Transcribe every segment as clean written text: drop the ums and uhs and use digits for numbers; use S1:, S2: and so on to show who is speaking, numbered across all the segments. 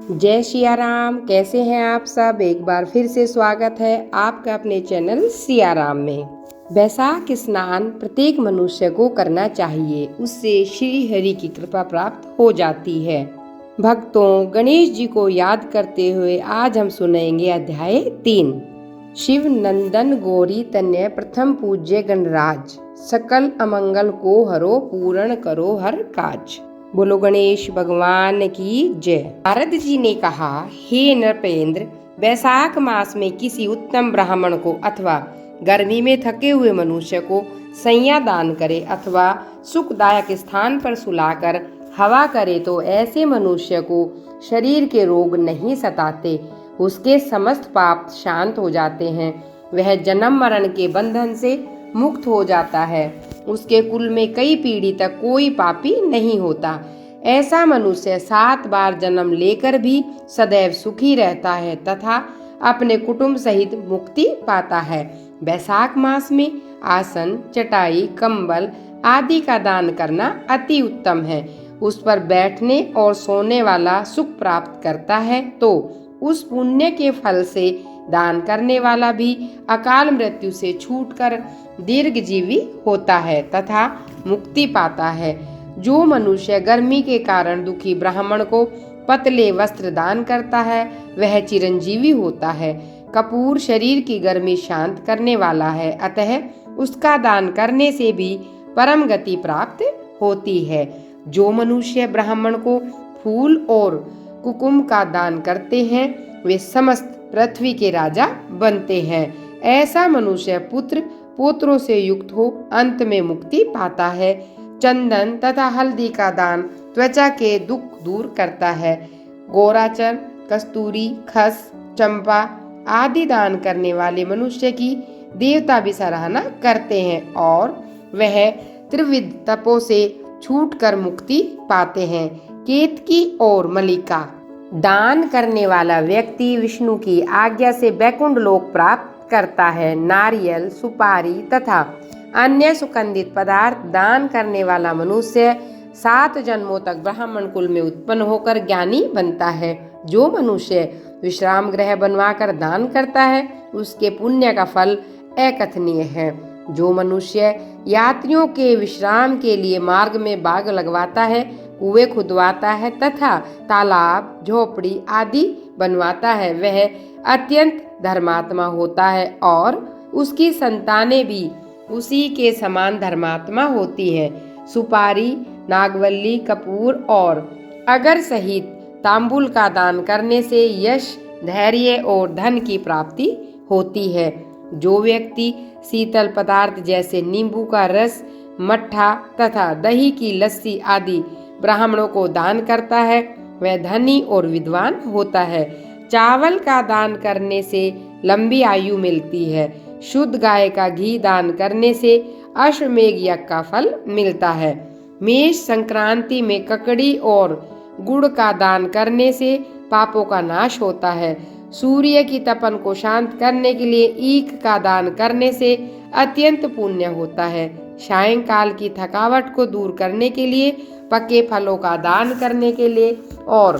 S1: जय सिया राम। कैसे हैं आप सब? एक बार फिर से स्वागत है आपका अपने चैनल सिया राम में। वैशाख स्नान प्रत्येक मनुष्य को करना चाहिए, उससे श्री हरि की कृपा प्राप्त हो जाती है। भक्तों, गणेश जी को याद करते हुए आज हम सुनेंगे अध्याय 3। शिव नंदन गौरी तनय प्रथम पूज्य गणराज, सकल अमंगल को हरो पूर्ण करो हर काज। बोलो गणेश भगवान की जय। नारद जी ने कहा, हे नृपेंद्र, वैशाख मास में किसी उत्तम ब्राह्मण को अथवा गर्मी में थके हुए मनुष्य को सैया दान करे अथवा सुखदायक स्थान पर सुलाकर हवा करे तो ऐसे मनुष्य को शरीर के रोग नहीं सताते, उसके समस्त पाप शांत हो जाते हैं, वह जन्म मरण के बंधन से मुक्त हो जाता है, उसके कुल में कई पीढ़ी तक कोई पापी नहीं होता। ऐसा मनुष्य 7 बार जन्म लेकर भी सदैव सुखी रहता है तथा अपने कुटुंब सहित मुक्ति पाता है। वैशाख मास में आसन, चटाई, कंबल आदि का दान करना अति उत्तम है। उस पर बैठने और सोने वाला सुख प्राप्त करता है तो उस पुण्य के फल से दान करने वाला भी अकाल मृत्यु से छूटकर दीर्घजीवी होता है तथा मुक्ति पाता है। जो मनुष्य गर्मी के कारण दुखी ब्राह्मण को पतले वस्त्र दान करता है वह चिरंजीवी होता है। कपूर शरीर की गर्मी शांत करने वाला है, अतः उसका दान करने से भी परम गति प्राप्त होती है। जो मनुष्य ब्राह्मण को फूल और कुकुम का दान करते हैं वे समस्त पृथ्वी के राजा बनते हैं। ऐसा मनुष्य पुत्र पोत्रों से युक्त हो अंत में मुक्ति पाता है। चंदन तथा हल्दी का दान त्वचा के दुख दूर करता है। गोराचर, कस्तूरी, खस, चंपा आदि दान करने वाले मनुष्य की देवता भी सराहना करते हैं और वह त्रिविध तपों से छूटकर मुक्ति पाते हैं। केतकी और मलिका दान करने वाला व्यक्ति विष्णु की आज्ञा से वैकुंठ लोक प्राप्त करता है। नारियल, सुपारी तथा अन्य सुगंधित पदार्थ दान करने वाला मनुष्य 7 जन्मों तक ब्राह्मण कुल में उत्पन्न होकर ज्ञानी बनता है। जो मनुष्य विश्राम गृह बनवाकर दान करता है उसके पुण्य का फल अकथनीय है। जो मनुष्य यात्रियों के विश्राम के लिए मार्ग में बाग लगवाता है, कुएं खुदवाता है तथा तालाब, झोपड़ी आदि बनवाता है वह अत्यंत धर्मात्मा होता है और उसकी संतानें भी उसी के समान धर्मात्मा होती है। सुपारी, नागवल्ली, कपूर और अगर सहित तांबुल का दान करने से यश, धैर्य और धन की प्राप्ति होती है। जो व्यक्ति शीतल पदार्थ जैसे नींबू का रस, मट्ठा तथा दही की लस्सी आदि ब्राह्मणों को दान करता है वह धनी और विद्वान होता है। चावल का दान करने से लंबी आयु मिलती है। शुद्ध गाय का घी दान करने से अश्वमेघ यज्ञ का फल मिलता है। मेष संक्रांति में ककड़ी और गुड़ का दान करने से पापों का नाश होता है। सूर्य की तपन को शांत करने के लिए ईख का दान करने से अत्यंत पुण्य होता है। सायंकाल की थकावट को दूर करने के लिए पके फलों का दान करने के लिए और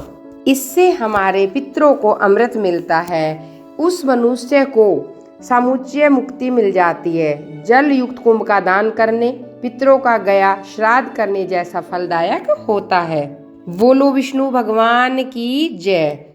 S1: इससे हमारे पितरों को अमृत मिलता है, उस मनुष्य को समुच्चय मुक्ति मिल जाती है। जल युक्त कुंभ का दान करने पितरों का गया श्राद्ध करने जैसा फलदायक होता है। बोलो विष्णु भगवान की जय।